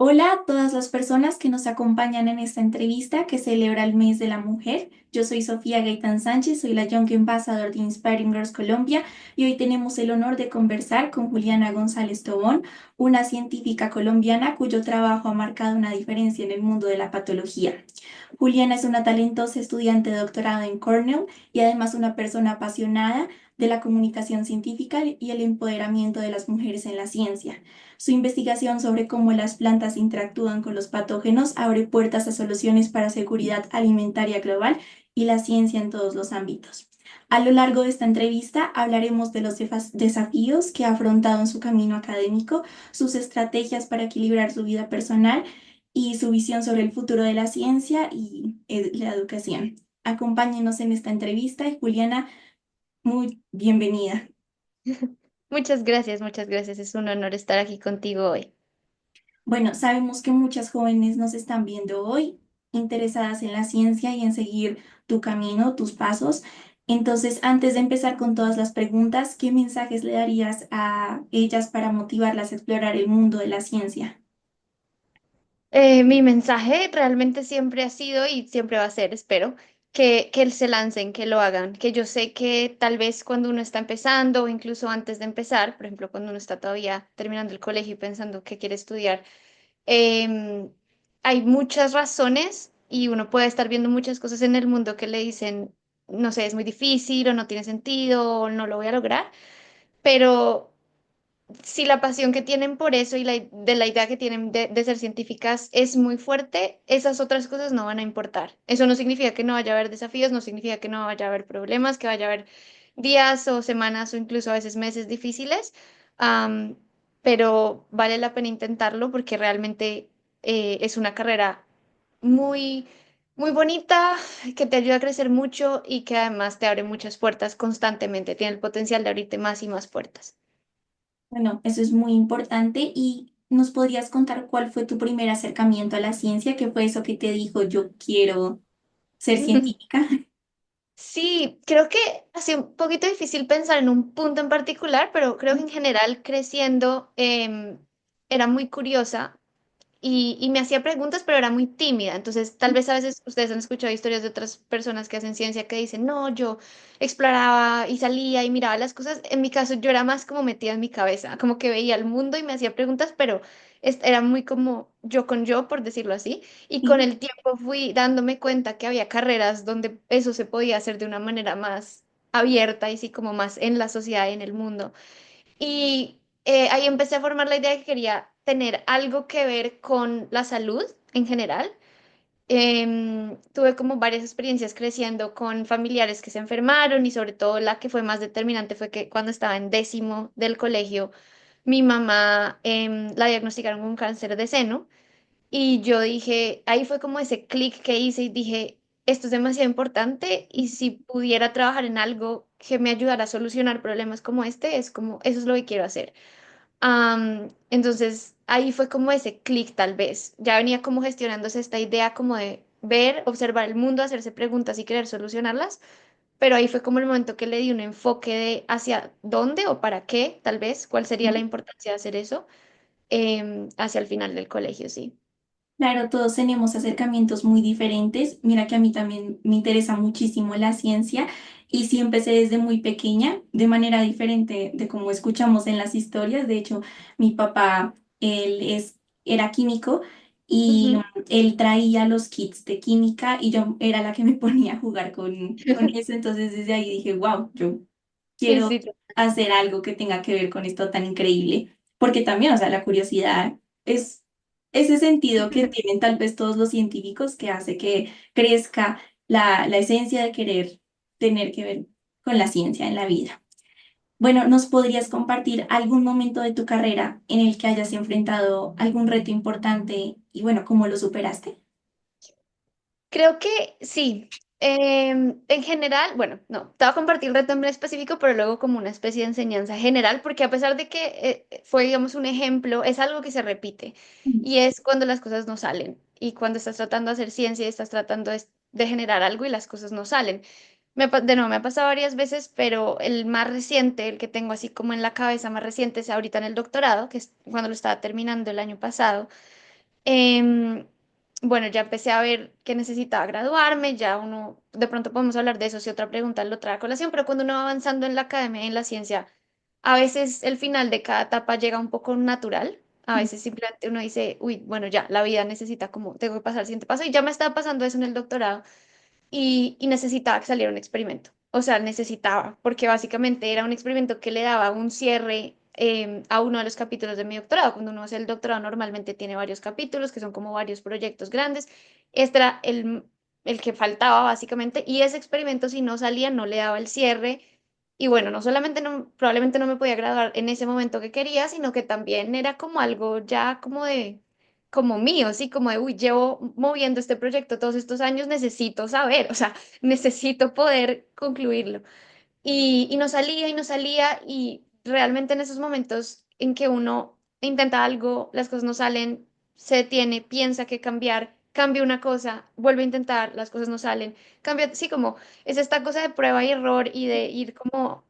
Hola a todas las personas que nos acompañan en esta entrevista que celebra el mes de la mujer. Yo soy Sofía Gaitán Sánchez, soy la Young Ambassador de Inspiring Girls Colombia y hoy tenemos el honor de conversar con Juliana González Tobón, una científica colombiana cuyo trabajo ha marcado una diferencia en el mundo de la patología. Juliana es una talentosa estudiante de doctorado en Cornell y además una persona apasionada de la comunicación científica y el empoderamiento de las mujeres en la ciencia. Su investigación sobre cómo las plantas interactúan con los patógenos abre puertas a soluciones para seguridad alimentaria global y la ciencia en todos los ámbitos. A lo largo de esta entrevista hablaremos de los desafíos que ha afrontado en su camino académico, sus estrategias para equilibrar su vida personal y su visión sobre el futuro de la ciencia y la educación. Acompáñenos en esta entrevista y Juliana, muy bienvenida. Muchas gracias, muchas gracias. Es un honor estar aquí contigo hoy. Bueno, sabemos que muchas jóvenes nos están viendo hoy interesadas en la ciencia y en seguir tu camino, tus pasos. Entonces, antes de empezar con todas las preguntas, ¿qué mensajes le darías a ellas para motivarlas a explorar el mundo de la ciencia? Mi mensaje realmente siempre ha sido y siempre va a ser, espero, que se lancen, que lo hagan, que yo sé que tal vez cuando uno está empezando o incluso antes de empezar, por ejemplo, cuando uno está todavía terminando el colegio y pensando qué quiere estudiar, em, hay muchas razones y uno puede estar viendo muchas cosas en el mundo que le dicen, no sé, es muy difícil o no tiene sentido o no lo voy a lograr, pero si la pasión que tienen por eso y de la idea que tienen de ser científicas es muy fuerte, esas otras cosas no van a importar. Eso no significa que no vaya a haber desafíos, no significa que no vaya a haber problemas, que vaya a haber días o semanas o incluso a veces meses difíciles, am, pero vale la pena intentarlo porque realmente es una carrera muy, muy bonita, que te ayuda a crecer mucho y que además te abre muchas puertas constantemente. Tiene el potencial de abrirte más y más puertas. Bueno, eso es muy importante y ¿nos podrías contar cuál fue tu primer acercamiento a la ciencia? ¿Qué fue eso que te dijo yo quiero ser científica? Sí, creo que ha sido un poquito difícil pensar en un punto en particular, pero creo que en general creciendo era muy curiosa y me hacía preguntas, pero era muy tímida. Entonces, tal vez a veces ustedes han escuchado historias de otras personas que hacen ciencia que dicen, no, yo exploraba y salía y miraba las cosas. En mi caso, yo era más como metida en mi cabeza, como que veía el mundo y me hacía preguntas, pero era muy como yo con yo, por decirlo así. Y con Sí. el tiempo fui dándome cuenta que había carreras donde eso se podía hacer de una manera más abierta y sí como más en la sociedad y en el mundo. Y ahí empecé a formar la idea de que quería tener algo que ver con la salud en general. Tuve como varias experiencias creciendo con familiares que se enfermaron y sobre todo la que fue más determinante fue que cuando estaba en décimo del colegio, mi mamá la diagnosticaron con cáncer de seno y yo dije, ahí fue como ese clic que hice y dije, esto es demasiado importante y si pudiera trabajar en algo que me ayudara a solucionar problemas como este, es como, eso es lo que quiero hacer. Entonces ahí fue como ese clic tal vez. Ya venía como gestionándose esta idea como de ver, observar el mundo, hacerse preguntas y querer solucionarlas, pero ahí fue como el momento que le di un enfoque de hacia dónde o para qué, tal vez, cuál sería la importancia de hacer eso, hacia el final del colegio, sí. Claro, todos tenemos acercamientos muy diferentes. Mira que a mí también me interesa muchísimo la ciencia y sí empecé desde muy pequeña, de manera diferente de como escuchamos en las historias. De hecho, mi papá, era químico y Ujú. él traía los kits de química y yo era la que me ponía a jugar con eso. Entonces desde ahí dije, wow, yo Sí, quiero sí. hacer algo que tenga que ver con esto tan increíble. Porque también, o sea, la curiosidad es ese sentido que tienen tal vez todos los científicos que hace que crezca la esencia de querer tener que ver con la ciencia en la vida. Bueno, ¿nos podrías compartir algún momento de tu carrera en el que hayas enfrentado algún reto importante y bueno, cómo lo superaste? Creo que sí. En general, bueno, no, te voy a compartir el reto en específico, pero luego como una especie de enseñanza general, porque a pesar de que fue, digamos, un ejemplo, es algo que se repite Mm. y es cuando las cosas no salen y cuando estás tratando de hacer ciencia y estás tratando de generar algo y las cosas no salen. De nuevo, me ha pasado varias veces, pero el más reciente, el que tengo así como en la cabeza más reciente, es ahorita en el doctorado, que es cuando lo estaba terminando el año pasado. Em, bueno, ya empecé a ver que necesitaba graduarme, ya uno, de pronto podemos hablar de eso si otra pregunta lo trae a colación, pero cuando uno va avanzando en la academia y en la ciencia, a veces el final de cada etapa llega un poco natural. A veces simplemente uno dice, uy, bueno, ya, la vida necesita como, tengo que pasar al siguiente paso. Y ya me estaba pasando eso en el doctorado y necesitaba que saliera un experimento. O sea, necesitaba, porque básicamente era un experimento que le daba un cierre a uno de los capítulos de mi doctorado. Cuando uno hace el doctorado normalmente tiene varios capítulos, que son como varios proyectos grandes. Este era el que faltaba básicamente, y ese experimento si no salía no le daba el cierre. Y bueno, no solamente no, probablemente no me podía graduar en ese momento que quería, sino que también era como algo ya como de como mío, sí, como de, uy, llevo moviendo este proyecto todos estos años, necesito saber, o sea, necesito poder concluirlo. Y no salía y no salía y realmente en esos momentos en que uno intenta algo, las cosas no salen, se detiene, piensa que cambiar, cambia una cosa, vuelve a intentar, las cosas no salen, cambia, sí, como es esta cosa de prueba y error y de ir como,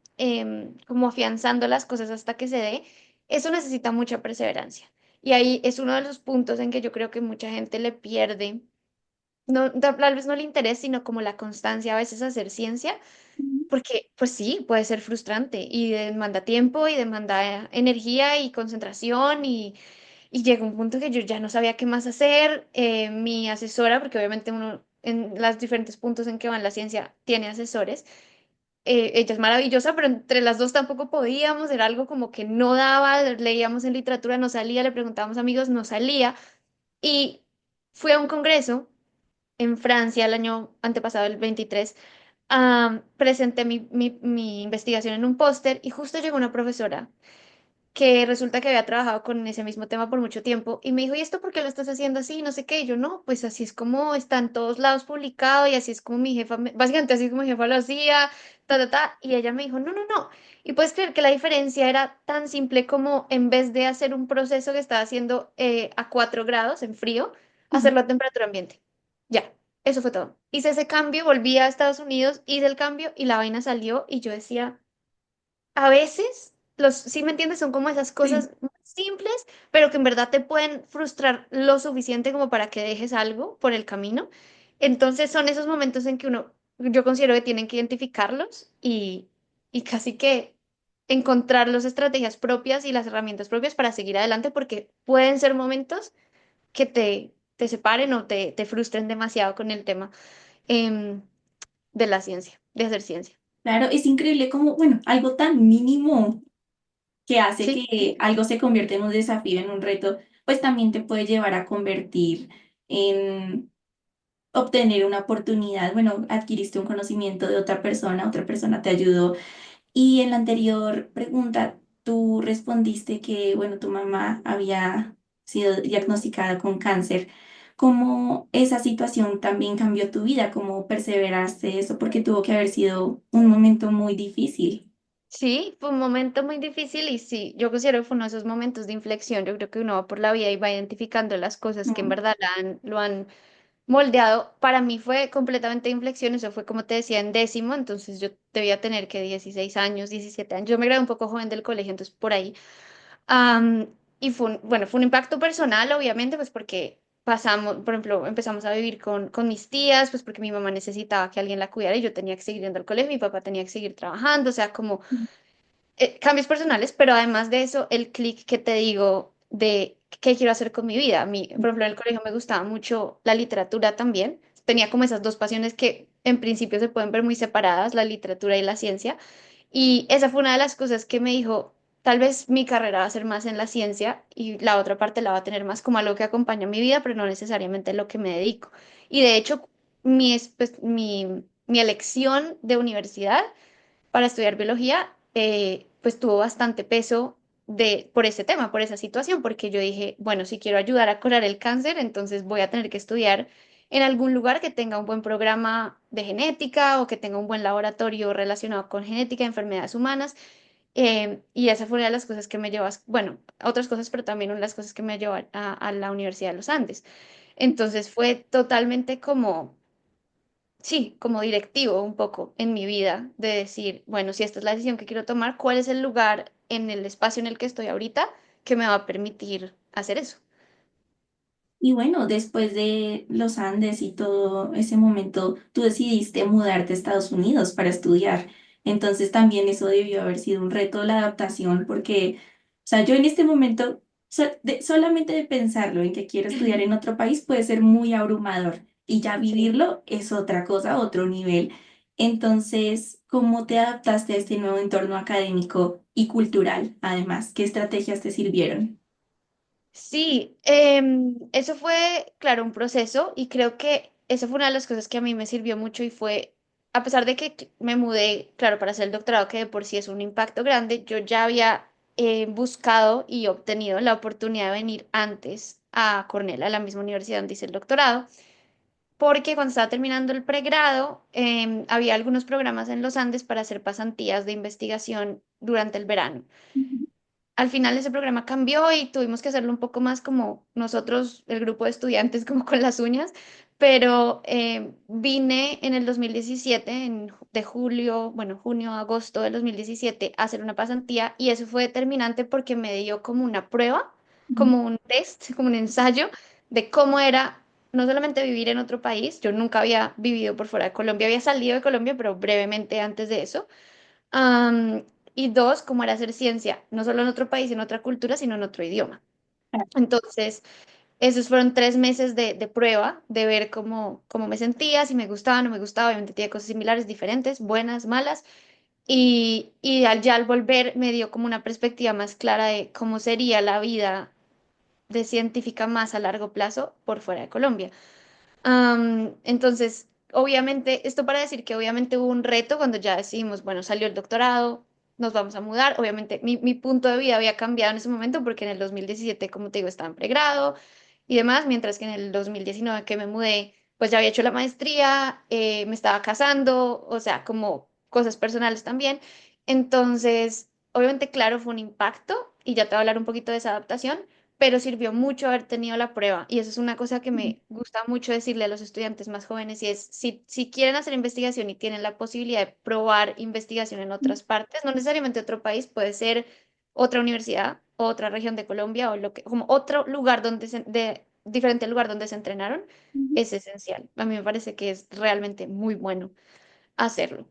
como afianzando las cosas hasta que se dé, eso necesita mucha perseverancia. Y ahí es uno de los puntos en que yo creo que mucha gente le pierde, no, tal vez no le interesa, sino como la constancia a veces a hacer ciencia porque, pues sí, puede ser frustrante y demanda tiempo y demanda energía y concentración y llegó un punto que yo ya no sabía qué más hacer. Mi asesora, porque obviamente uno en los diferentes puntos en que va en la ciencia tiene asesores, ella es maravillosa, pero entre las dos tampoco podíamos, era algo como que no daba, leíamos en literatura, no salía, le preguntábamos a amigos, no salía y fui a un congreso en Francia el año antepasado, el 23, presenté mi investigación en un póster y justo llegó una profesora que resulta que había trabajado con ese mismo tema por mucho tiempo y me dijo, ¿y esto por qué lo estás haciendo así? No sé qué. Y yo, no, pues así es como está en todos lados publicado y así es como mi jefa, básicamente así es como mi jefa lo hacía, ta, ta, ta. Y ella me dijo, no, no, no. Y puedes creer que la diferencia era tan simple como en vez de hacer un proceso que estaba haciendo a 4 grados en frío, hacerlo a temperatura ambiente. Ya, eso fue todo. Hice ese cambio, volví a Estados Unidos, hice el cambio y la vaina salió y yo decía a veces, sí me entiendes, son como esas Sí. cosas muy simples, pero que en verdad te pueden frustrar lo suficiente como para que dejes algo por el camino. Entonces son esos momentos en que uno, yo considero que tienen que identificarlos y casi que encontrar las estrategias propias y las herramientas propias para seguir adelante, porque pueden ser momentos que te separen o te frustren demasiado con el tema em, de la ciencia, de hacer ciencia. Claro, es increíble como, bueno, algo tan mínimo que hace Sí, que algo se convierta en un desafío, en un reto, pues también te puede llevar a convertir en obtener una oportunidad. Bueno, adquiriste un conocimiento de otra persona te ayudó. Y en la anterior pregunta, tú respondiste que, bueno, tu mamá había sido diagnosticada con cáncer. ¿Cómo esa situación también cambió tu vida? ¿Cómo perseveraste eso? Porque tuvo que haber sido un momento muy difícil. sí, fue un momento muy difícil y sí, yo considero que fue uno de esos momentos de inflexión. Yo creo que uno va por la vida y va identificando las cosas que en Mm. verdad lo han moldeado. Para mí fue completamente de inflexión, eso fue como te decía en décimo, entonces yo debía tener que 16 años, 17 años. Yo me gradué un poco joven del colegio, entonces por ahí. Y fue bueno, fue un impacto personal, obviamente, pues porque pasamos, por ejemplo, empezamos a vivir con mis tías, pues porque mi mamá necesitaba que alguien la cuidara y yo tenía que seguir yendo al colegio, mi papá tenía que seguir trabajando, o sea, como cambios personales, pero además de eso, el clic que te digo de qué quiero hacer con mi vida. A mí, por ejemplo, en el colegio me gustaba mucho la literatura también. Tenía como esas dos pasiones que en principio se pueden ver muy separadas, la literatura y la ciencia. Y esa fue una de las cosas que me dijo, tal vez mi carrera va a ser más en la ciencia y la otra parte la va a tener más como algo que acompaña mi vida, pero no necesariamente lo que me dedico. Y de hecho, mi elección de universidad para estudiar biología, pues tuvo bastante peso por ese tema, por esa situación, porque yo dije, bueno, si quiero ayudar a curar el cáncer, entonces voy a tener que estudiar en algún lugar que tenga un buen programa de genética o que tenga un buen laboratorio relacionado con genética, enfermedades humanas. Y esa fue una de las cosas que me llevó, bueno, a otras cosas, pero también una de las cosas que me llevó a la Universidad de los Andes. Entonces fue totalmente como sí, como directivo un poco en mi vida, de decir, bueno, si esta es la decisión que quiero tomar, ¿cuál es el lugar en el espacio en el que estoy ahorita que me va a permitir hacer eso? Y bueno, después de los Andes y todo ese momento, tú decidiste mudarte a Estados Unidos para estudiar. Entonces también eso debió haber sido un reto la adaptación, porque, o sea, yo en este momento, solamente de pensarlo en que quiero estudiar en otro país puede ser muy abrumador y ya Sí. vivirlo es otra cosa, otro nivel. Entonces, ¿cómo te adaptaste a este nuevo entorno académico y cultural? Además, ¿qué estrategias te sirvieron? Sí, eso fue, claro, un proceso y creo que eso fue una de las cosas que a mí me sirvió mucho y fue, a pesar de que me mudé, claro, para hacer el doctorado, que de por sí es un impacto grande, yo ya había buscado y obtenido la oportunidad de venir antes a Cornell, a la misma universidad donde hice el doctorado, porque cuando estaba terminando el pregrado, había algunos programas en los Andes para hacer pasantías de investigación durante el verano. Al final ese programa cambió y tuvimos que hacerlo un poco más como nosotros, el grupo de estudiantes, como con las uñas, pero vine en el 2017, de julio, bueno, junio, agosto del 2017, a hacer una pasantía y eso fue determinante porque me dio como una prueba, como un test, como un ensayo de cómo era no solamente vivir en otro país, yo nunca había vivido por fuera de Colombia, había salido de Colombia, pero brevemente antes de eso. Am, y dos, cómo era hacer ciencia, no solo en otro país, en otra cultura, sino en otro idioma. Entonces, esos fueron 3 meses de prueba, de ver cómo me sentía, si me gustaba, no me gustaba, obviamente tenía cosas similares, diferentes, buenas, malas, ya al volver me dio como una perspectiva más clara de cómo sería la vida de científica más a largo plazo por fuera de Colombia. Entonces, obviamente, esto para decir que obviamente hubo un reto cuando ya decidimos, bueno, salió el doctorado, nos vamos a mudar. Obviamente, mi punto de vida había cambiado en ese momento porque en el 2017, como te digo, estaba en pregrado y demás, mientras que en el 2019 que me mudé, pues ya había hecho la maestría, me estaba casando, o sea, como cosas personales también. Entonces, obviamente, claro, fue un impacto y ya te voy a hablar un poquito de esa adaptación, pero sirvió mucho haber tenido la prueba. Y eso es una cosa que me gusta mucho decirle a los estudiantes más jóvenes y es, si quieren hacer investigación y tienen la posibilidad de probar investigación en otras partes, no necesariamente otro país, puede ser otra universidad, otra región de Colombia o lo que, como otro lugar diferente al lugar donde se entrenaron, es esencial. A mí me parece que es realmente muy bueno hacerlo.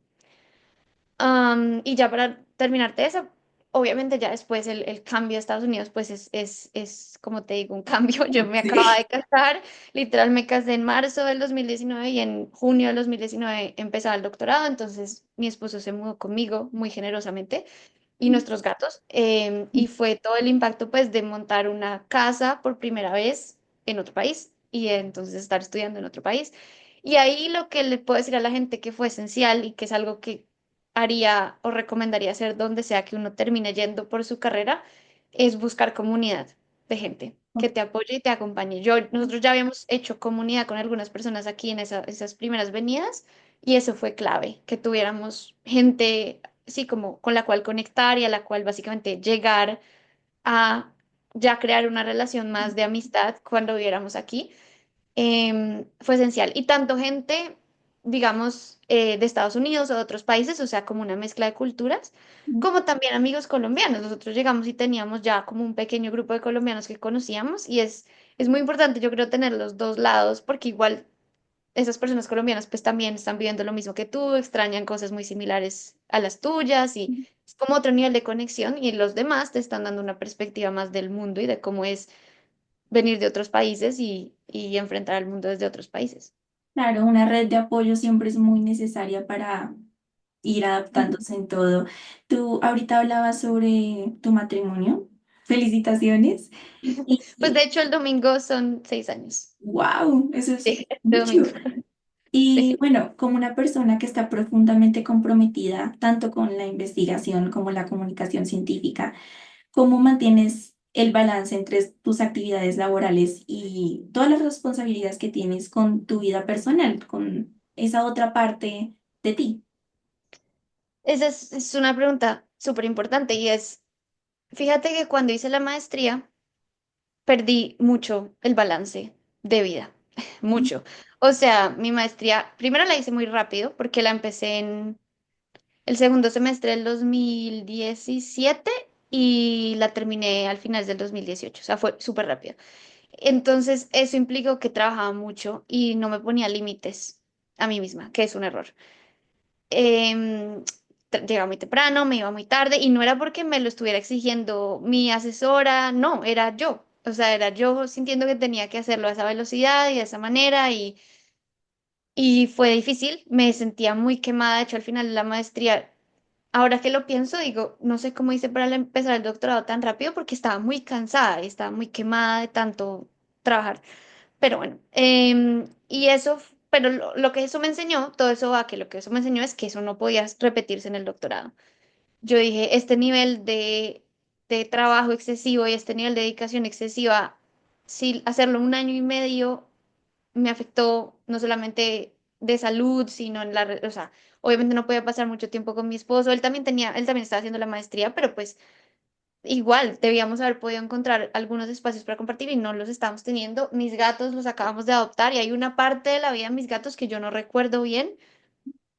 Y ya para terminarte esa, obviamente ya después el cambio a Estados Unidos, pues es, como te digo, un cambio. Yo me acababa Sí. de casar, literal me casé en marzo del 2019 y en junio del 2019 empezaba el doctorado, entonces mi esposo se mudó conmigo muy generosamente y nuestros gatos. Y fue todo el impacto pues de montar una casa por primera vez en otro país y entonces estar estudiando en otro país. Y ahí lo que le puedo decir a la gente que fue esencial y que es algo que haría o recomendaría hacer donde sea que uno termine yendo por su carrera es buscar comunidad de gente que te apoye y te acompañe. Nosotros ya habíamos hecho comunidad con algunas personas aquí en esas primeras venidas y eso fue clave, que tuviéramos gente sí, como con la cual conectar y a la cual básicamente llegar a ya crear una relación más de amistad cuando viviéramos aquí, fue esencial. Y tanto gente, digamos, de Estados Unidos o de otros países, o sea, como una mezcla de culturas, como también amigos colombianos. Nosotros llegamos y teníamos ya como un pequeño grupo de colombianos que conocíamos y es muy importante, yo creo, tener los dos lados porque igual esas personas colombianas pues también están viviendo lo mismo que tú, extrañan cosas muy similares a las tuyas y es como otro nivel de conexión y los demás te están dando una perspectiva más del mundo y de cómo es venir de otros países y enfrentar al mundo desde otros países. Claro, una red de apoyo siempre es muy necesaria para ir Ujú. adaptándose en todo. Tú ahorita hablabas sobre tu matrimonio. Felicitaciones. Pues de Y hecho el domingo son 6 años. wow, eso es Sí, este domingo. mucho. Y Sí. bueno, como una persona que está profundamente comprometida tanto con la investigación como la comunicación científica, ¿cómo mantienes el balance entre tus actividades laborales y todas las responsabilidades que tienes con tu vida personal, con esa otra parte de ti? Esa es una pregunta súper importante y es, fíjate que cuando hice la maestría perdí mucho el balance de vida, mucho. O sea, mi maestría, primero la hice muy rápido porque la empecé en el segundo semestre del 2017 y la terminé al final del 2018, o sea, fue súper rápido. Entonces, eso implicó que trabajaba mucho y no me ponía límites a mí misma, que es un error. Em, Llegaba muy temprano, me iba muy tarde y no era porque me lo estuviera exigiendo mi asesora, no, era yo. O sea, era yo sintiendo que tenía que hacerlo a esa velocidad y de esa manera y fue difícil, me sentía muy quemada, de hecho al final de la maestría, ahora que lo pienso, digo, no sé cómo hice para empezar el doctorado tan rápido porque estaba muy cansada y estaba muy quemada de tanto trabajar. Pero bueno, y eso, pero lo que eso me enseñó, todo eso va, que lo que eso me enseñó es que eso no podía repetirse en el doctorado. Yo dije, este nivel de trabajo excesivo y este nivel de dedicación excesiva, si hacerlo un año y medio me afectó no solamente de salud, sino en o sea, obviamente no podía pasar mucho tiempo con mi esposo, él también estaba haciendo la maestría, pero pues igual, debíamos haber podido encontrar algunos espacios para compartir y no los estamos teniendo. Mis gatos los acabamos de adoptar y hay una parte de la vida de mis gatos que yo no recuerdo bien.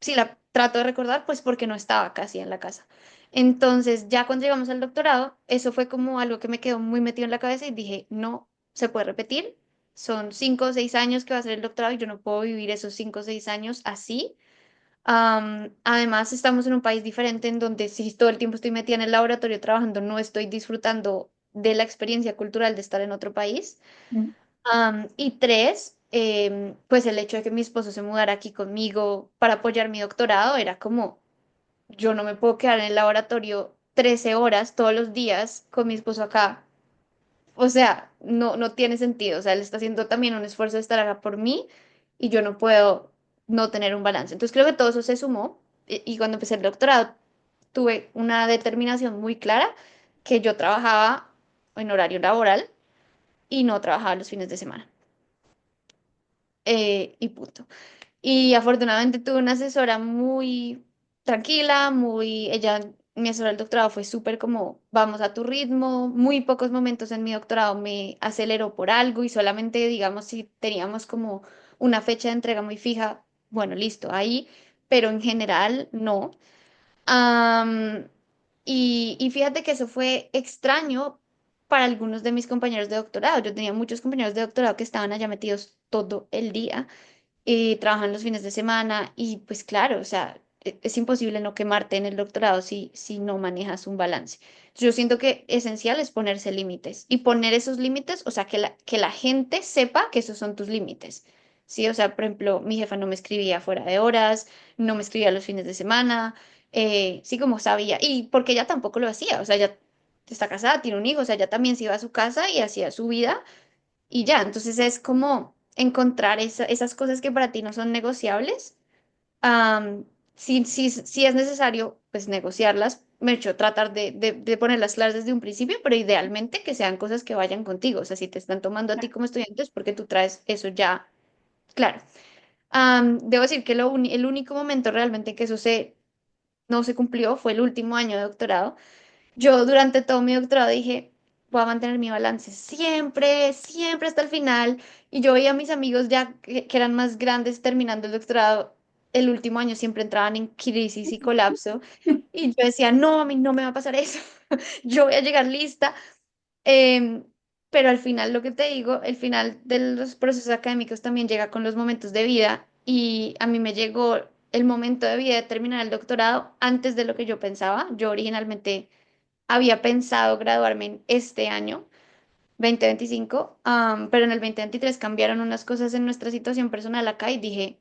Si la trato de recordar, pues porque no estaba casi en la casa. Entonces, ya cuando llegamos al doctorado, eso fue como algo que me quedó muy metido en la cabeza y dije, no se puede repetir. Son 5 o 6 años que va a ser el doctorado y yo no puedo vivir esos 5 o 6 años así. Además, estamos en un país diferente en donde si todo el tiempo estoy metida en el laboratorio trabajando, no estoy disfrutando de la experiencia cultural de estar en otro país. Mm. Y tres, pues el hecho de que mi esposo se mudara aquí conmigo para apoyar mi doctorado era como, yo no me puedo quedar en el laboratorio 13 horas todos los días con mi esposo acá. O sea, no, no tiene sentido. O sea, él está haciendo también un esfuerzo de estar acá por mí y yo no puedo no tener un balance. Entonces creo que todo eso se sumó y cuando empecé el doctorado tuve una determinación muy clara que yo trabajaba en horario laboral y no trabajaba los fines de semana. Y punto. Y afortunadamente tuve una asesora muy tranquila, ella, mi asesora del doctorado fue súper como, vamos a tu ritmo, muy pocos momentos en mi doctorado me aceleró por algo y solamente, digamos, si teníamos como una fecha de entrega muy fija, bueno, listo, ahí, pero en general no. Am, y fíjate que eso fue extraño para algunos de mis compañeros de doctorado. Yo tenía muchos compañeros de doctorado que estaban allá metidos todo el día trabajan los fines de semana y pues claro, o sea, es imposible no quemarte en el doctorado si no manejas un balance. Yo siento que esencial es ponerse límites y poner esos límites, o sea, que la gente sepa que esos son tus límites. Sí, o sea, por ejemplo, mi jefa no me escribía fuera de horas, no me escribía los fines de semana, sí como sabía, y porque ella tampoco lo hacía, o sea, ella está casada, tiene un hijo, o sea, ella también se iba a su casa y hacía su vida y ya, entonces es como encontrar esas cosas que para ti no son negociables. am, si es necesario, pues negociarlas. Me hecho tratar de ponerlas claras desde un principio, pero idealmente que sean cosas que vayan contigo. O sea, si te están tomando a ti Claro. como estudiante es porque tú traes eso ya claro. Debo decir que el único momento realmente que no se cumplió fue el último año de doctorado. Yo durante todo mi doctorado dije, voy a mantener mi balance siempre, siempre hasta el final. Y yo veía a mis amigos ya que eran más grandes terminando el doctorado, el último año siempre entraban en crisis y colapso. Y yo decía, no, a mí no me va a pasar eso. Yo voy a llegar lista. Em, pero al final, lo que te digo, el final de los procesos académicos también llega con los momentos de vida. Y a mí me llegó el momento de vida de terminar el doctorado antes de lo que yo pensaba. Yo originalmente había pensado graduarme en este año, 2025, pero en el 2023 cambiaron unas cosas en nuestra situación personal acá y dije,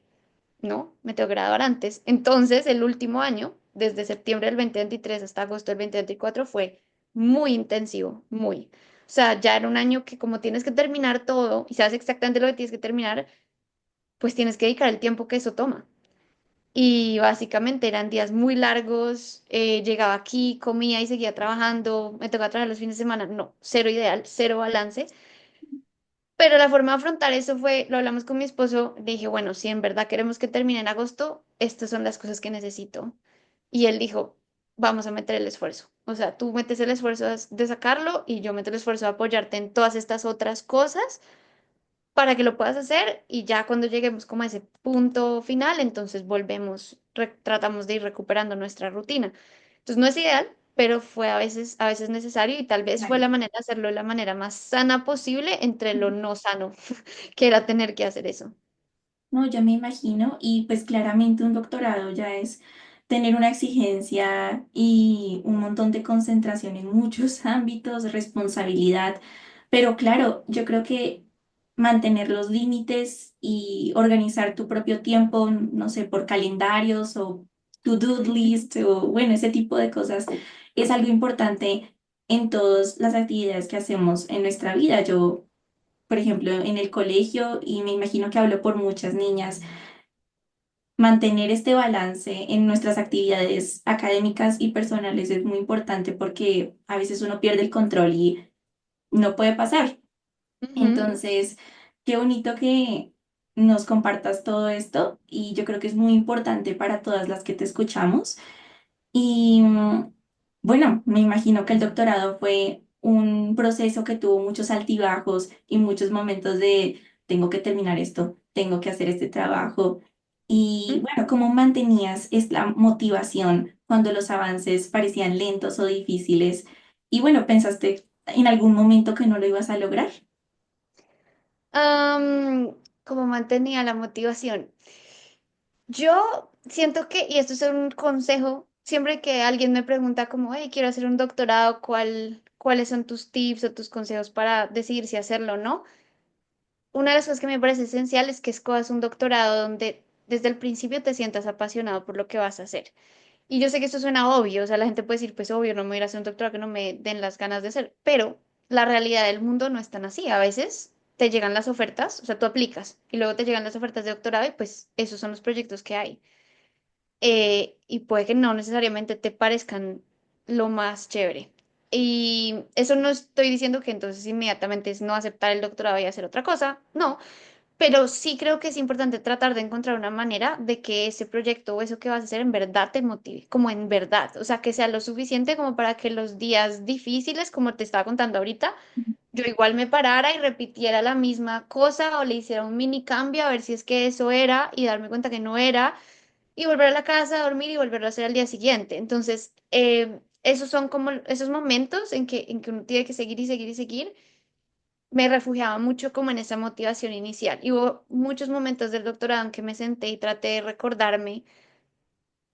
no, me tengo que graduar antes. Entonces, el último año, desde septiembre del 2023 hasta agosto del 2024, fue muy intensivo, muy. O sea, ya era un año que como tienes que terminar todo y sabes exactamente lo que tienes que terminar, pues tienes que dedicar el tiempo que eso toma. Y básicamente eran días muy largos, llegaba aquí, comía y seguía trabajando, me tocaba trabajar los fines de semana, no, cero ideal, cero balance. Pero la forma de afrontar eso fue, lo hablamos con mi esposo, le dije, bueno, si en verdad queremos que termine en agosto, estas son las cosas que necesito. Y él dijo, vamos a meter el esfuerzo. O sea, tú metes el esfuerzo de sacarlo y yo meto el esfuerzo de apoyarte en todas estas otras cosas para que lo puedas hacer y ya cuando lleguemos como a ese punto final, entonces volvemos, tratamos de ir recuperando nuestra rutina. Entonces no es ideal, pero fue a veces necesario y tal vez fue Claro. la manera de hacerlo de la manera más sana posible entre lo no sano, que era tener que hacer eso. No, yo me imagino, y pues claramente un doctorado ya es tener una exigencia y un montón de concentración en muchos ámbitos, responsabilidad, pero claro, yo creo que mantener los límites y organizar tu propio tiempo, no sé, por calendarios o to-do list o bueno, ese tipo de cosas es algo importante en todas las actividades que hacemos en nuestra vida. Yo por ejemplo, en el colegio, y me imagino que hablo por muchas niñas, mantener este balance en nuestras actividades académicas y personales es muy importante porque a veces uno pierde el control y no puede pasar. Ujú. Entonces, qué bonito que nos compartas todo esto y yo creo que es muy importante para todas las que te escuchamos. Y bueno, me imagino que el doctorado fue un proceso que tuvo muchos altibajos y muchos momentos de tengo que terminar esto, tengo que hacer este trabajo. Y bueno, ¿cómo mantenías esta motivación cuando los avances parecían lentos o difíciles? Y bueno, ¿pensaste en algún momento que no lo ibas a lograr? ¿Cómo mantenía la motivación? Yo siento que, y esto es un consejo, siempre que alguien me pregunta como, hey, quiero hacer un doctorado, ¿cuáles son tus tips o tus consejos para decidir si hacerlo o no? Una de las cosas que me parece esencial es que escojas un doctorado donde desde el principio te sientas apasionado por lo que vas a hacer. Y yo sé que esto suena obvio, o sea, la gente puede decir, pues obvio, no me voy a ir a hacer un doctorado que no me den las ganas de hacer, pero la realidad del mundo no es tan así. A veces te llegan las ofertas, o sea, tú aplicas y luego te llegan las ofertas de doctorado y pues esos son los proyectos que hay. Y puede que no necesariamente te parezcan lo más chévere. Y eso no estoy diciendo que entonces inmediatamente es no aceptar el doctorado y hacer otra cosa, no, pero sí creo que es importante tratar de encontrar una manera de que ese proyecto o eso que vas a hacer en verdad te motive, como en verdad, o sea, que sea lo suficiente como para que los días difíciles, como te estaba contando ahorita, yo igual me parara y repitiera la misma cosa o le hiciera un mini cambio a ver si es que eso era y darme cuenta que no era y volver a la casa a dormir y volverlo a hacer al día siguiente. Entonces, esos son como esos momentos en que uno tiene que seguir y seguir y seguir. Me refugiaba mucho como en esa motivación inicial. Y hubo muchos momentos del doctorado en que me senté y traté de recordarme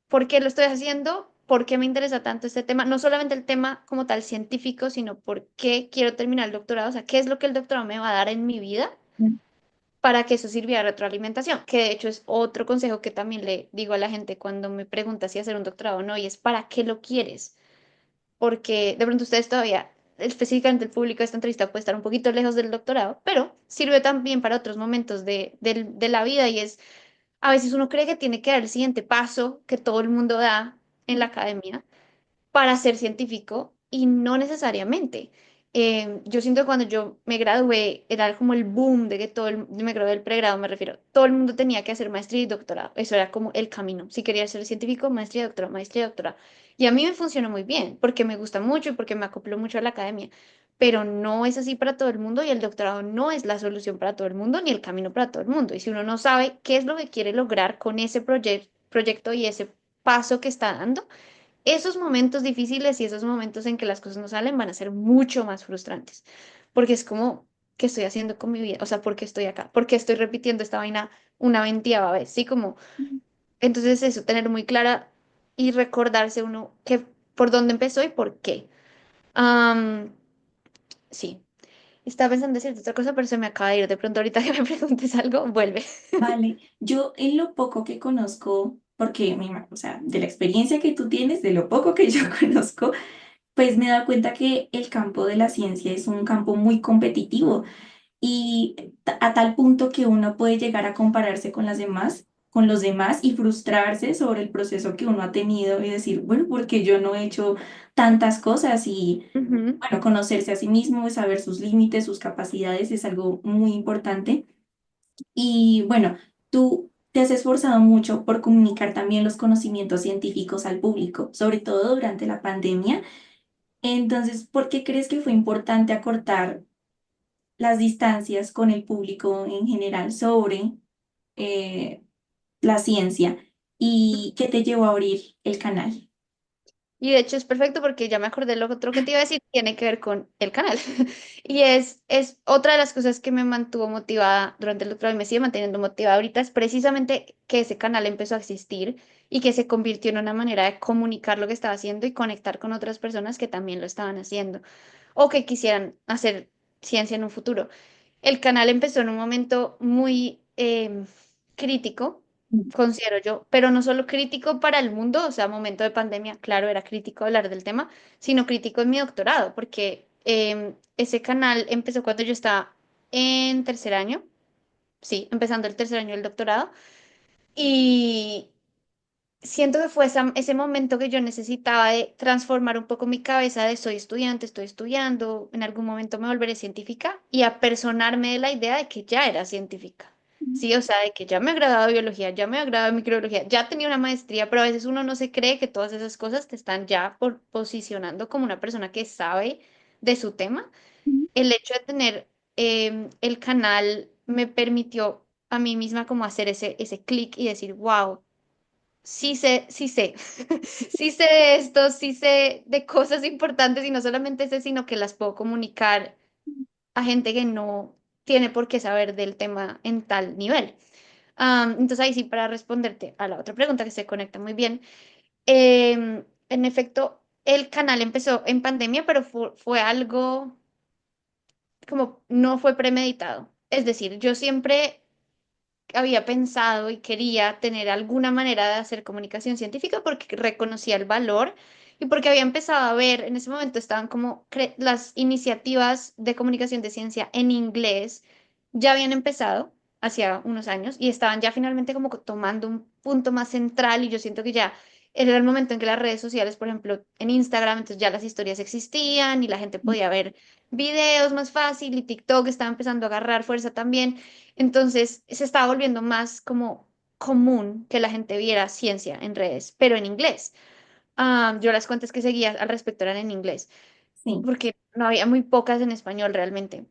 por qué lo estoy haciendo, por qué me interesa tanto este tema, no solamente el tema como tal científico, sino por qué quiero terminar el doctorado, o sea, qué es lo que el doctorado me va a dar en mi vida para que eso sirviera de retroalimentación, que de hecho es otro consejo que también le digo a la gente cuando me pregunta si hacer un doctorado o no, y es ¿para qué lo quieres? Porque de pronto ustedes todavía, específicamente el público de esta entrevista puede estar un poquito lejos del doctorado, pero sirve también para otros momentos de la vida y es, a veces uno cree que tiene que dar el siguiente paso que todo el mundo da en la academia para ser científico y no necesariamente. Yo siento que cuando yo me gradué era como el boom de que me gradué del pregrado, me refiero, todo el mundo tenía que hacer maestría y doctorado, eso era como el camino. Si quería ser científico, maestría, doctorado, maestría, doctorado. Y a mí me funcionó muy bien porque me gusta mucho y porque me acopló mucho a la academia, pero no es así para todo el mundo y el doctorado no es la solución para todo el mundo ni el camino para todo el mundo. Y si uno no sabe qué es lo que quiere lograr con ese proyecto y ese paso que está dando, esos momentos difíciles y esos momentos en que las cosas no salen van a ser mucho más frustrantes, porque es como, ¿qué estoy haciendo con mi vida? O sea, ¿por qué estoy acá? ¿Por qué estoy repitiendo esta vaina una veintiava vez? Sí, como, entonces eso, tener muy clara y recordarse uno que por dónde empezó y por qué. Am, sí, estaba pensando en decirte otra cosa, pero se me acaba de ir. De pronto ahorita que me preguntes algo, vuelve. Vale, yo en lo poco que conozco, porque o sea, de la experiencia que tú tienes, de lo poco que yo conozco, pues me he dado cuenta que el campo de la ciencia es un campo muy competitivo y a tal punto que uno puede llegar a compararse con los demás y frustrarse sobre el proceso que uno ha tenido y decir, bueno, porque yo no he hecho tantas cosas y Ujú, bueno, conocerse a sí mismo, saber sus límites, sus capacidades es algo muy importante. Y bueno, tú te has esforzado mucho por comunicar también los conocimientos científicos al público, sobre todo durante la pandemia. Entonces, ¿por qué crees que fue importante acortar las distancias con el público en general sobre eh, la ciencia y qué te llevó a abrir el canal? Y de hecho es perfecto porque ya me acordé lo otro que te iba a decir, tiene que ver con el canal. Y es otra de las cosas que me mantuvo motivada durante el doctorado y me sigue manteniendo motivada ahorita, es precisamente que ese canal empezó a existir y que se convirtió en una manera de comunicar lo que estaba haciendo y conectar con otras personas que también lo estaban haciendo o que quisieran hacer ciencia en un futuro. El canal empezó en un momento muy crítico, considero yo, pero no solo crítico para el mundo, o sea, momento de pandemia, claro, era crítico hablar del tema, sino crítico en mi doctorado, porque ese canal empezó cuando yo estaba en tercer año, sí, empezando el tercer año del doctorado, y siento que fue ese momento que yo necesitaba de transformar un poco mi cabeza de soy estudiante, estoy estudiando, en algún momento me volveré científica y a personarme de la idea de que ya era científica. Sí, o sea, de que ya me ha graduado de biología, ya me ha graduado de microbiología, ya tenía una maestría, pero a veces uno no se cree que todas esas cosas te están ya posicionando como una persona que sabe de su tema. El hecho de tener el canal me permitió a mí misma como hacer ese clic y decir, wow, sí sé, sí sé de esto, sí sé de cosas importantes y no solamente sé, sino que las puedo comunicar a gente que no tiene por qué saber del tema en tal nivel. Entonces ahí sí, para responderte a la otra pregunta que se conecta muy bien, en efecto, el canal empezó en pandemia, pero fue algo como no fue premeditado. Es decir, yo siempre había pensado y quería tener alguna manera de hacer comunicación científica porque reconocía el valor y porque había empezado a ver, en ese momento estaban como las iniciativas de comunicación de ciencia en inglés ya habían empezado hacía unos años y estaban ya finalmente como tomando un punto más central y yo siento que ya era el momento en que las redes sociales, por ejemplo, en Instagram, entonces ya las historias existían y la gente podía ver videos más fácil y TikTok estaba empezando a agarrar fuerza también. Entonces se estaba volviendo más como común que la gente viera ciencia en redes, pero en inglés. Yo las cuentas que seguía al respecto eran en inglés, Sí. porque no había muy pocas en español realmente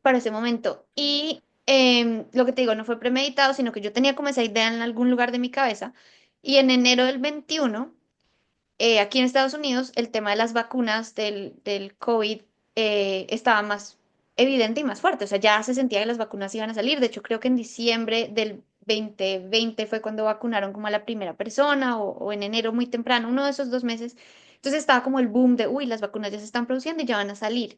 para ese momento. Y lo que te digo, no fue premeditado, sino que yo tenía como esa idea en algún lugar de mi cabeza. Y en enero del 21 aquí en Estados Unidos el tema de las vacunas del COVID estaba más evidente y más fuerte. O sea, ya se sentía que las vacunas iban a salir. De hecho, creo que en diciembre del 2020 fue cuando vacunaron como a la primera persona o en enero muy temprano, uno de esos 2 meses. Entonces estaba como el boom de, uy, las vacunas ya se están produciendo y ya van a salir.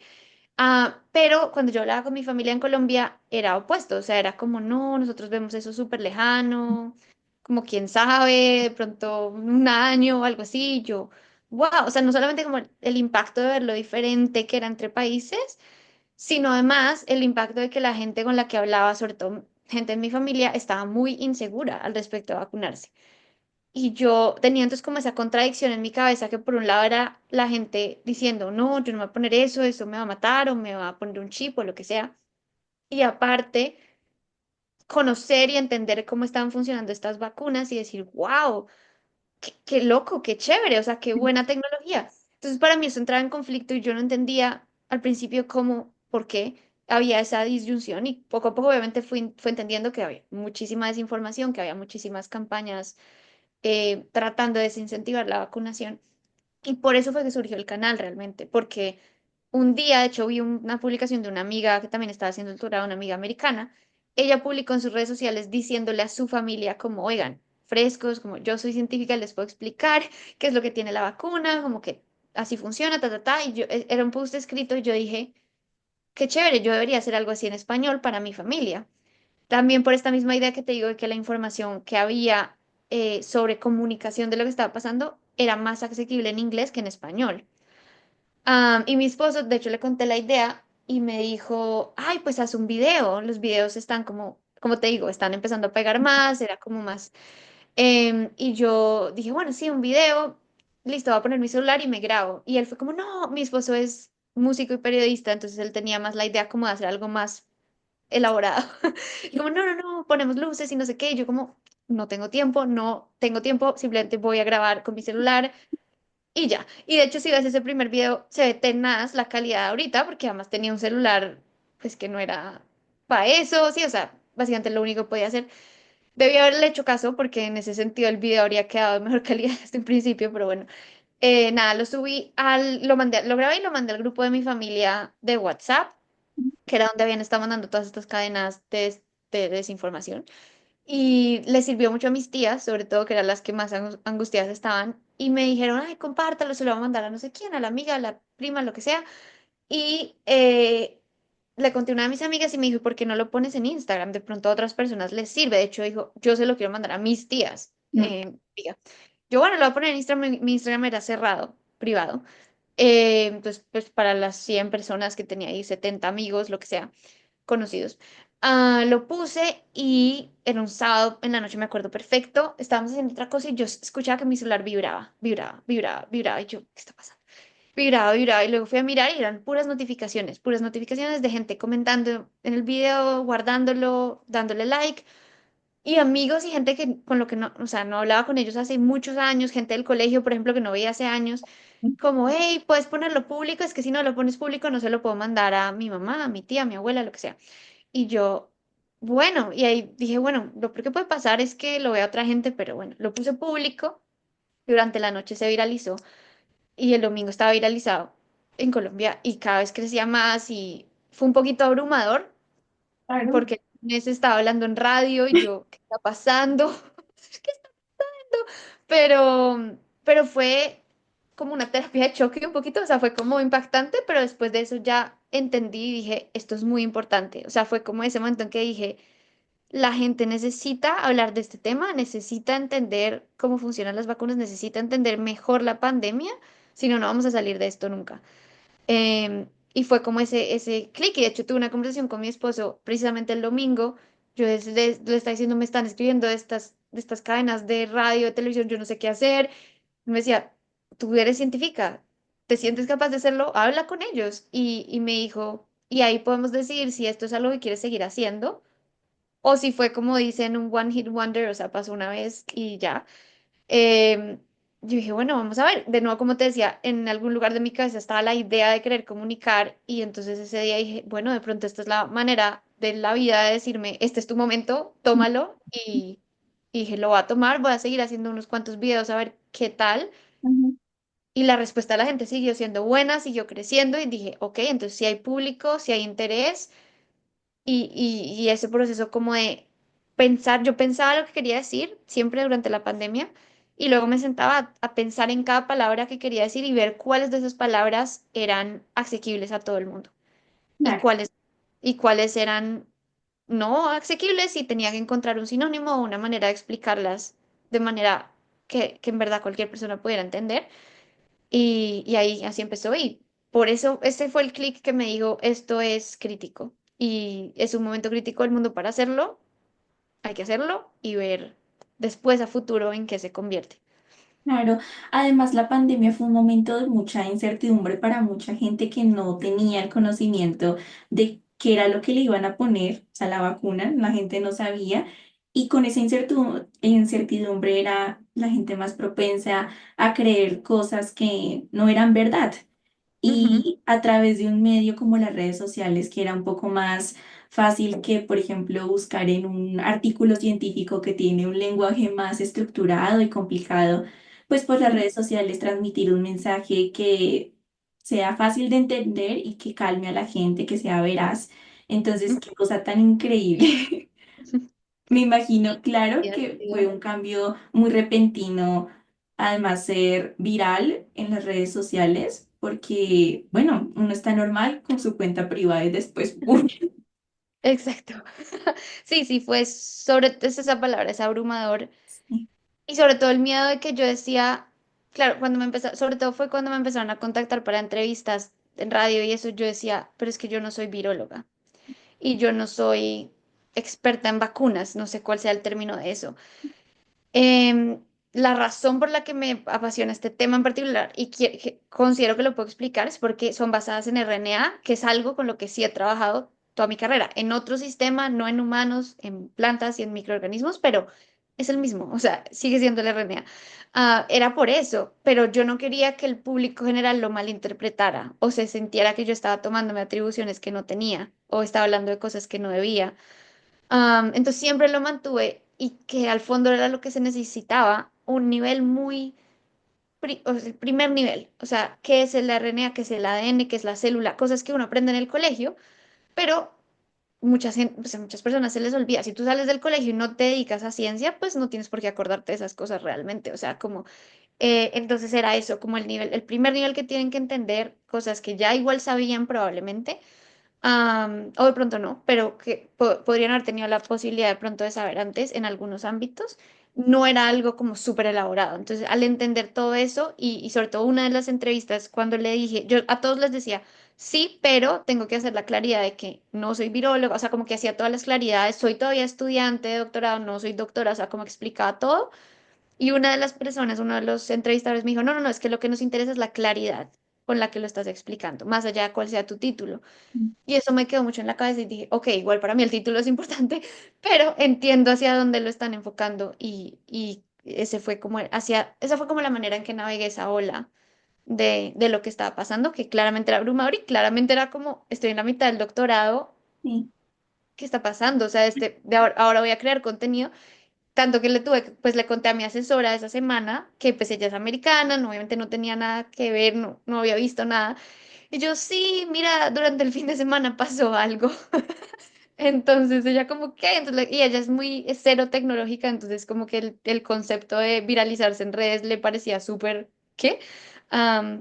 Pero cuando yo hablaba con mi familia en Colombia era opuesto, o sea, era como, no, nosotros vemos eso súper lejano, como quién sabe, de pronto un año o algo así, yo, wow, o sea, no solamente como el impacto de ver lo diferente que era entre países, sino además el impacto de que la gente con la que hablaba, sobre todo gente en mi familia, estaba muy insegura al respecto de vacunarse. Y yo tenía entonces como esa contradicción en mi cabeza que por un lado era la gente diciendo, no, yo no me voy a poner eso me va a matar o me va a poner un chip o lo que sea. Y aparte, conocer y entender cómo estaban funcionando estas vacunas y decir, wow, qué loco, qué chévere, o sea, qué buena tecnología. Entonces para mí eso entraba en conflicto y yo no entendía al principio cómo, por qué había esa disyunción y poco a poco obviamente fue entendiendo que había muchísima desinformación, que había muchísimas campañas tratando de desincentivar la vacunación. Y por eso fue que surgió el canal realmente, porque un día, de hecho, vi una publicación de una amiga que también estaba haciendo el doctorado, una amiga americana. Ella publicó en sus redes sociales diciéndole a su familia como, oigan, frescos, como yo soy científica, les puedo explicar qué es lo que tiene la vacuna, como que así funciona, ta, ta, ta. Y yo, era un post escrito y yo dije, qué chévere, yo debería hacer algo así en español para mi familia. También por esta misma idea que te digo de que la información que había sobre comunicación de lo que estaba pasando era más asequible en inglés que en español. Y mi esposo, de hecho, le conté la idea y me dijo, ay, pues haz un video. Los videos están como te digo, están empezando a pegar más, era como más. Y yo dije, bueno, sí, un video, listo, voy a poner mi celular y me grabo. Y él fue como, no, mi esposo es músico y periodista, entonces él tenía más la idea como de hacer algo más elaborado. Y como, no, no, no, ponemos luces y no sé qué. Y yo como, no tengo tiempo, no tengo tiempo, simplemente voy a grabar con mi celular y ya. Y de hecho, si ves ese primer video, se ve tenaz la calidad ahorita, porque además tenía un celular, pues que no era para eso, sí, o sea, básicamente lo único que podía hacer. Debí haberle hecho caso, porque en ese sentido el video habría quedado de mejor calidad desde un principio, pero bueno. Nada, lo grabé y lo mandé al grupo de mi familia de WhatsApp, que era donde habían estado mandando todas estas cadenas de desinformación. Y le sirvió mucho a mis tías, sobre todo que eran las que más angustiadas estaban, y me dijeron, ay, compártalo, se lo va a mandar a no sé quién, a la amiga, a la prima, lo que sea. Y le conté a una de mis amigas y me dijo, ¿por qué no lo pones en Instagram? De pronto a otras personas les sirve. De hecho, dijo, yo se lo quiero mandar a mis tías. Mm, Amiga. Yo, bueno, lo voy a poner en Instagram, mi Instagram era cerrado, privado. Entonces, pues para las 100 personas que tenía ahí, 70 amigos, lo que sea, conocidos. Lo puse y era un sábado en la noche, me acuerdo perfecto. Estábamos haciendo otra cosa y yo escuchaba que mi celular vibraba, vibraba, vibraba, vibraba. Y yo, ¿qué está pasando? Vibraba, vibraba. Y luego fui a mirar y eran puras notificaciones de gente comentando en el video, guardándolo, dándole like. Y amigos y gente que con lo que no, o sea, no hablaba con ellos hace muchos años, gente del colegio, por ejemplo, que no veía hace años, como, hey, puedes ponerlo público, es que si no lo pones público no se lo puedo mandar a mi mamá, a mi tía, a mi abuela, lo que sea. Y yo, bueno, y ahí dije, bueno, lo peor que puede pasar es que lo vea otra gente, pero bueno, lo puse público, y durante la noche se viralizó y el domingo estaba viralizado en Colombia y cada vez crecía más y fue un poquito abrumador claro. porque se estaba hablando en radio y yo, ¿qué está pasando? ¿Qué está pasando? Pero fue como una terapia de choque un poquito, o sea, fue como impactante, pero después de eso ya entendí y dije, esto es muy importante. O sea, fue como ese momento en que dije, la gente necesita hablar de este tema, necesita entender cómo funcionan las vacunas, necesita entender mejor la pandemia, si no, no vamos a salir de esto nunca. Y fue como ese clic, y de hecho tuve una conversación con mi esposo precisamente el domingo, le estaba diciendo, me están escribiendo de estas cadenas de radio, de televisión, yo no sé qué hacer. Y me decía, tú eres científica, ¿te sientes capaz de hacerlo? Habla con ellos. Y me dijo, y ahí podemos decidir si esto es algo que quieres seguir haciendo o si fue como dicen un one hit wonder, o sea, pasó una vez y ya. Em, yo dije, bueno, vamos a ver. De nuevo, como te decía, en algún lugar de mi cabeza estaba la idea de querer comunicar y entonces ese día dije, bueno, de pronto esta es la manera de la vida de decirme, este es tu momento, tómalo y dije, lo voy a tomar, voy a seguir haciendo unos cuantos videos a ver qué tal. Ujú. Y la respuesta de la gente siguió siendo buena, siguió creciendo y dije, ok, entonces si hay público, si hay interés y ese proceso como de pensar, yo pensaba lo que quería decir siempre durante la pandemia y luego me sentaba a pensar en cada palabra que quería decir y ver cuáles de esas palabras eran asequibles a todo el mundo y Claro. cuáles eran no asequibles y tenía que encontrar un sinónimo o una manera de explicarlas de manera que en verdad cualquier persona pudiera entender. Y ahí así empezó y por eso ese fue el clic que me dijo, esto es crítico y es un momento crítico del mundo para hacerlo, hay que hacerlo y ver después a futuro en qué se convierte. Claro, además la pandemia fue un momento de mucha incertidumbre para mucha gente que no tenía el conocimiento de qué era lo que le iban a poner, o sea, la vacuna, la gente no sabía, y con esa incertidumbre era la gente más propensa a creer cosas que no eran verdad. Ujú, Y a través de un medio como las redes sociales, que era un poco más fácil que, por ejemplo, buscar en un artículo científico que tiene un lenguaje más estructurado y complicado, pues por las ujú, redes sociales transmitir un mensaje que sea fácil de entender y que calme a la gente, que sea veraz. Entonces, ujú. qué cosa tan increíble. Me imagino, claro Tiene que fue sentido. un cambio muy repentino, además ser viral en las redes sociales, porque, bueno, uno está normal con su cuenta privada y después, ¡pum! Exacto. Sí, sí, fue es esa palabra, es abrumador. Sí, Y sobre todo el miedo de que yo decía, claro, cuando me empezó, sobre todo fue cuando me empezaron a contactar para entrevistas en radio y eso, yo decía, pero es que yo no soy viróloga y yo no soy experta en vacunas, no sé cuál sea el término de eso. Em, la razón por la que me apasiona este tema en particular y que considero que lo puedo explicar es porque son basadas en RNA, que es algo con lo que sí he trabajado toda mi carrera, en otro sistema, no en humanos, en plantas y en microorganismos, pero es el mismo, o sea, sigue siendo el RNA. Era por eso, pero yo no quería que el público general lo malinterpretara o se sintiera que yo estaba tomándome atribuciones que no tenía o estaba hablando de cosas que no debía. Entonces siempre lo mantuve y que al fondo era lo que se necesitaba, un nivel muy o sea, el primer nivel, o sea, qué es el RNA, qué es el ADN, qué es la célula, cosas que uno aprende en el colegio, pero pues a muchas personas se les olvida. Si tú sales del colegio y no te dedicas a ciencia, pues no tienes por qué acordarte de esas cosas realmente. O sea, como, entonces era eso, como el nivel, el primer nivel que tienen que entender, cosas que ya igual sabían probablemente, o de pronto no, pero que podrían haber tenido la posibilidad de pronto de saber antes en algunos ámbitos, no era algo como súper elaborado. Entonces, al entender todo eso, y sobre todo una de las entrevistas, cuando le dije, yo a todos les decía, sí, pero tengo que hacer la claridad de que no soy viróloga, o sea, como que hacía todas las claridades, soy todavía estudiante de doctorado, no soy doctora, o sea, como explicaba todo. Y una de las personas, uno de los entrevistadores me dijo, no, no, no, es que lo que nos interesa es la claridad con la que lo estás explicando, más allá de cuál sea tu título. Y eso me quedó mucho en la cabeza y dije, ok, igual para mí el título es importante, pero entiendo hacia dónde lo están enfocando y ese fue como esa fue como la manera en que navegué esa ola de lo que estaba pasando, que claramente era abrumador y claramente era como, estoy en la mitad del doctorado, Sí. ¿qué está pasando? O sea, de ahora voy a crear contenido, tanto que pues le conté a mi asesora esa semana, que pues ella es americana, obviamente no tenía nada que ver, no, no había visto nada. Y yo, sí, mira, durante el fin de semana pasó algo. Entonces ella como que, entonces, y ella es cero tecnológica, entonces como que el concepto de viralizarse en redes le parecía súper, ¿qué?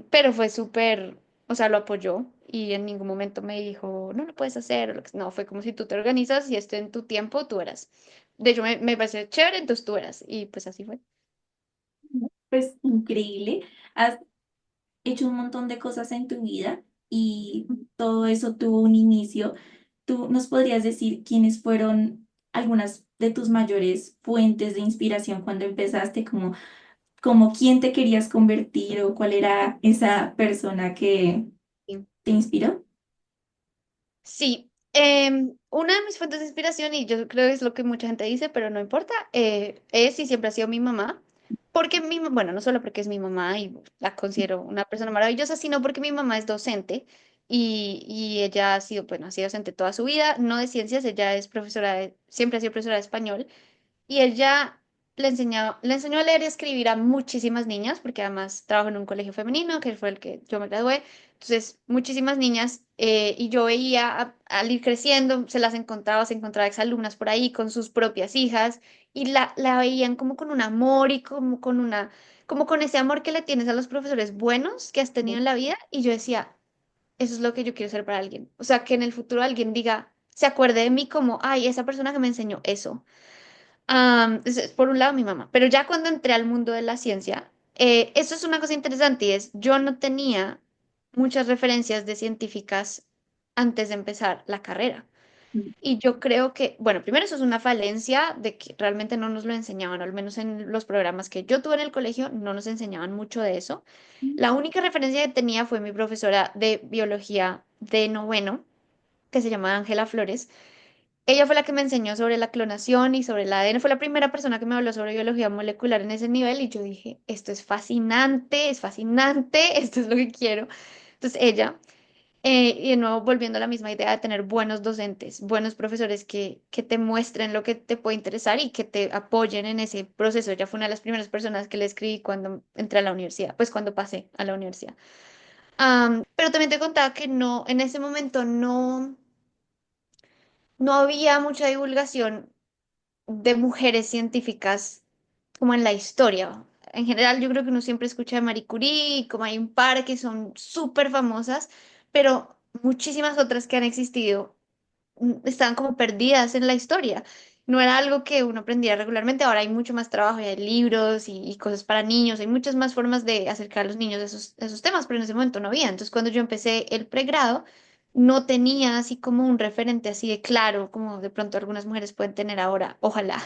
Pero fue súper, o sea, lo apoyó y en ningún momento me dijo, no lo puedes hacer, o no, fue como si tú te organizas y esto en tu tiempo tú eras. De hecho, me pareció chévere, entonces tú eras, y pues así fue. Pues increíble. Has hecho un montón de cosas en tu vida y todo eso tuvo un inicio. ¿Tú nos podrías decir quiénes fueron algunas de tus mayores fuentes de inspiración cuando empezaste? Como quién te querías convertir o cuál era esa persona que Sí. te inspiró? Sí, una de mis fuentes de inspiración, y yo creo que es lo que mucha gente dice, pero no importa, es y siempre ha sido mi mamá, porque bueno, no solo porque es mi mamá y la considero una persona maravillosa, sino porque mi mamá es docente y ella ha sido, bueno, ha sido docente toda su vida, no de ciencias, ella es profesora siempre ha sido profesora de español y ella le enseñó a leer y a escribir a muchísimas niñas, porque además trabajo en un colegio femenino, que fue el que yo me gradué. Entonces, muchísimas niñas, y yo veía al ir creciendo, se encontraba exalumnas por ahí con sus propias hijas, y la veían como con un amor y como con ese amor que le tienes a los profesores buenos que has tenido en la vida, y yo decía, eso es lo que yo quiero ser para alguien. O sea, que en el futuro alguien diga, se acuerde de mí como, ay, esa persona que me enseñó eso. Es por un lado mi mamá, pero ya cuando entré al mundo de la ciencia, eso es una cosa interesante y es, yo no tenía muchas referencias de científicas antes de empezar la carrera. Y yo creo que, bueno, primero eso es una falencia de que realmente no nos lo enseñaban, o al menos en los programas que yo tuve en el colegio, no nos enseñaban mucho de eso. La única referencia que tenía fue mi profesora de biología de noveno, que se llama Ángela Flores. Ella fue la que me enseñó sobre la clonación y sobre el ADN. Fue la primera persona que me habló sobre biología molecular en ese nivel y yo dije, esto es fascinante, esto es lo que quiero. Entonces ella, y de nuevo volviendo a la misma idea de tener buenos docentes, buenos profesores que te muestren lo que te puede interesar y que te apoyen en ese proceso. Ella fue una de las primeras personas que le escribí cuando entré a la universidad, pues cuando pasé a la universidad. Pero también te contaba que no, en ese momento no había mucha divulgación de mujeres científicas como en la historia. En general, yo creo que uno siempre escucha de Marie Curie, y como hay un par que son súper famosas, pero muchísimas otras que han existido estaban como perdidas en la historia. No era algo que uno aprendiera regularmente. Ahora hay mucho más trabajo, y hay libros y cosas para niños, hay muchas más formas de acercar a los niños de esos temas, pero en ese momento no había. Entonces, cuando yo empecé el pregrado, no tenía así como un referente así de claro, como de pronto algunas mujeres pueden tener ahora, ojalá.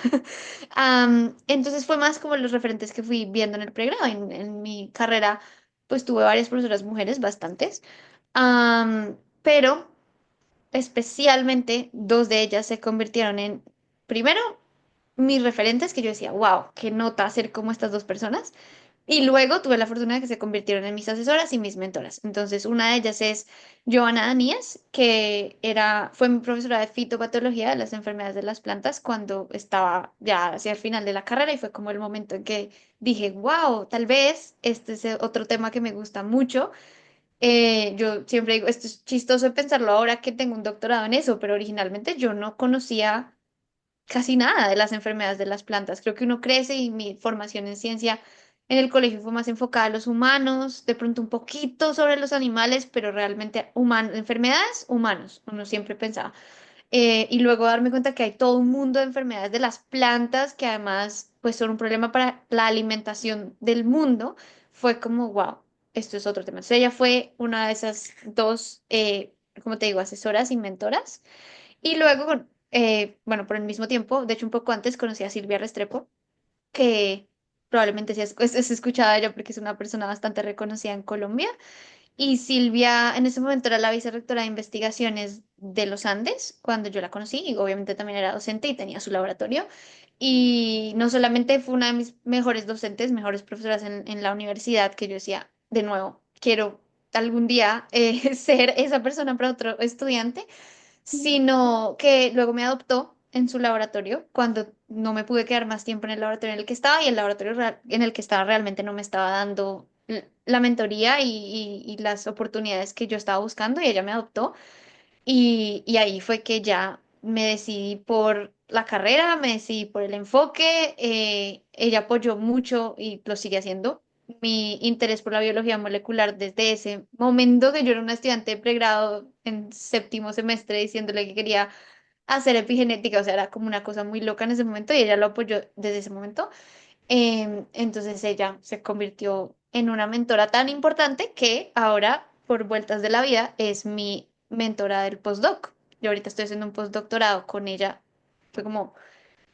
Entonces fue más como los referentes que fui viendo en el pregrado. En mi carrera, pues tuve varias profesoras mujeres, bastantes. Pero especialmente dos de ellas se convirtieron en, primero, mis referentes, que yo decía, wow, qué nota ser como estas dos personas. Y luego tuve la fortuna de que se convirtieron en mis asesoras y mis mentoras. Entonces, una de ellas es Joana Danías, fue mi profesora de fitopatología de las enfermedades de las plantas cuando estaba ya hacia el final de la carrera y fue como el momento en que dije, wow, tal vez este es otro tema que me gusta mucho. Yo siempre digo, esto es chistoso pensarlo ahora que tengo un doctorado en eso, pero originalmente yo no conocía casi nada de las enfermedades de las plantas. Creo que uno crece y mi formación en ciencia en el colegio fue más enfocada a los humanos, de pronto un poquito sobre los animales, pero realmente enfermedades humanos, uno siempre pensaba. Y luego darme cuenta que hay todo un mundo de enfermedades de las plantas que además pues son un problema para la alimentación del mundo, fue como, wow, esto es otro tema. Entonces ella fue una de esas dos, como te digo, asesoras y mentoras. Y luego, bueno, por el mismo tiempo, de hecho un poco antes, conocí a Silvia Restrepo, que probablemente sí has escuchado a ella porque es una persona bastante reconocida en Colombia. Y Silvia en ese momento era la vicerrectora de investigaciones de los Andes, cuando yo la conocí, y obviamente también era docente y tenía su laboratorio. Y no solamente fue una de mis mejores docentes, mejores profesoras en la universidad, que yo decía, de nuevo, quiero algún día ser esa persona para otro estudiante, sino que luego me adoptó en su laboratorio cuando no me pude quedar más tiempo en el laboratorio en el que estaba y el laboratorio en el que estaba realmente no me estaba dando la mentoría y las oportunidades que yo estaba buscando y ella me adoptó y ahí fue que ya me decidí por la carrera, me decidí por el enfoque, ella apoyó mucho y lo sigue haciendo. Mi interés por la biología molecular desde ese momento que yo era una estudiante de pregrado en séptimo semestre diciéndole que quería hacer epigenética, o sea, era como una cosa muy loca en ese momento y ella lo apoyó desde ese momento. Entonces ella se convirtió en una mentora tan importante que ahora, por vueltas de la vida, es mi mentora del postdoc. Yo ahorita estoy haciendo un postdoctorado con ella. Fue como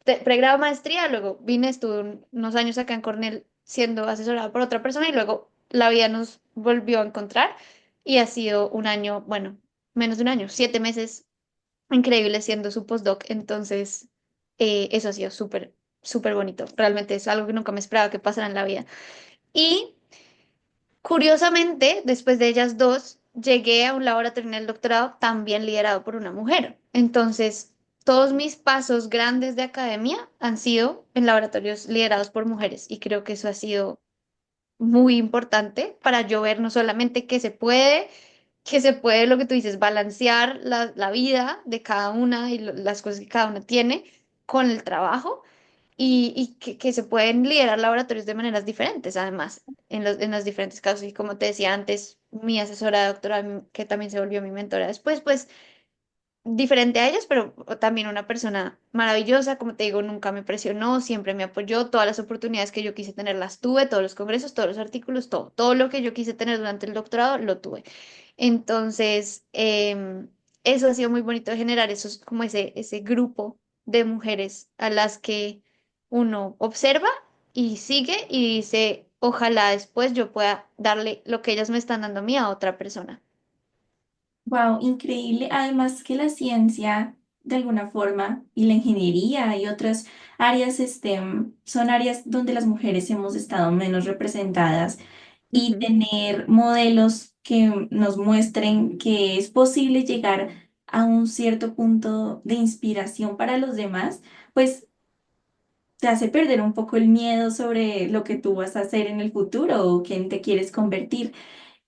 pregrado maestría, luego vine, estuve unos años acá en Cornell siendo asesorada por otra persona y luego la vida nos volvió a encontrar y ha sido un año, bueno, menos de un año, 7 meses increíble siendo su postdoc. Entonces, eso ha sido súper, súper bonito. Realmente es algo que nunca me esperaba que pasara en la vida. Y curiosamente, después de ellas dos, llegué a un laboratorio en el doctorado también liderado por una mujer. Entonces, todos mis pasos grandes de academia han sido en laboratorios liderados por mujeres y creo que eso ha sido muy importante para yo ver no solamente que se puede, lo que tú dices, balancear la vida de cada una y las cosas que cada una tiene con el trabajo y que se pueden liderar laboratorios de maneras diferentes, además, en los diferentes casos. Y como te decía antes, mi asesora de doctorado, que también se volvió mi mentora después, pues diferente a ellas, pero también una persona maravillosa, como te digo, nunca me presionó, siempre me apoyó, todas las oportunidades que yo quise tener las tuve, todos los congresos, todos los artículos, todo lo que yo quise tener durante el doctorado lo tuve. Entonces, eso ha sido muy bonito de generar esos, como ese grupo de mujeres a las que uno observa y sigue y dice, ojalá después yo pueda darle lo que ellas me están dando a mí a otra persona. Wow, increíble. Además que la ciencia, de alguna forma, y la ingeniería y otras áreas STEM son áreas donde las mujeres hemos estado menos representadas y Ujú, tener modelos que nos muestren que es posible llegar a un cierto punto de inspiración para los demás, pues te hace perder un poco el miedo sobre lo que tú vas a hacer en el futuro o quién te quieres convertir.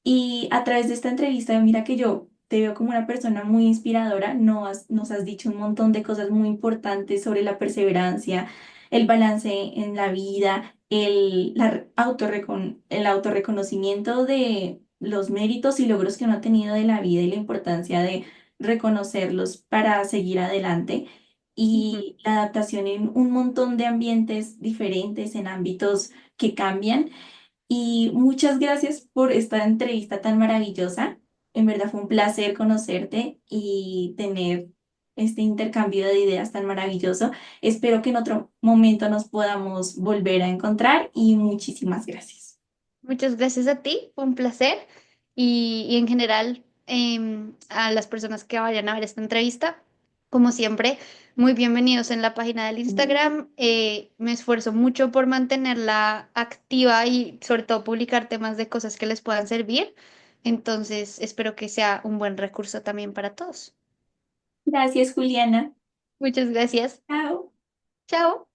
Y a través de esta entrevista, mira que yo te veo como una persona muy inspiradora, nos has dicho un montón de cosas muy importantes sobre la perseverancia, el balance en la vida, el autorreconocimiento de los méritos y logros que uno ha tenido de la vida y la importancia de reconocerlos para seguir adelante. ujú. Y la adaptación en un montón de ambientes diferentes, en ámbitos que cambian. Y muchas gracias por esta entrevista tan maravillosa. En verdad fue un placer conocerte y tener este intercambio de ideas tan maravilloso. Espero que en otro momento nos podamos volver a encontrar y muchísimas gracias. Muchas gracias a ti, fue un placer. Y en general, a las personas que vayan a ver esta entrevista, Como siempre, muy bienvenidos en la página del Instagram. Me esfuerzo mucho por mantenerla activa y sobre todo publicar temas de cosas que les puedan servir. Entonces, espero que sea un buen recurso también para todos. Gracias, Juliana. Muchas gracias. Chao. Chao.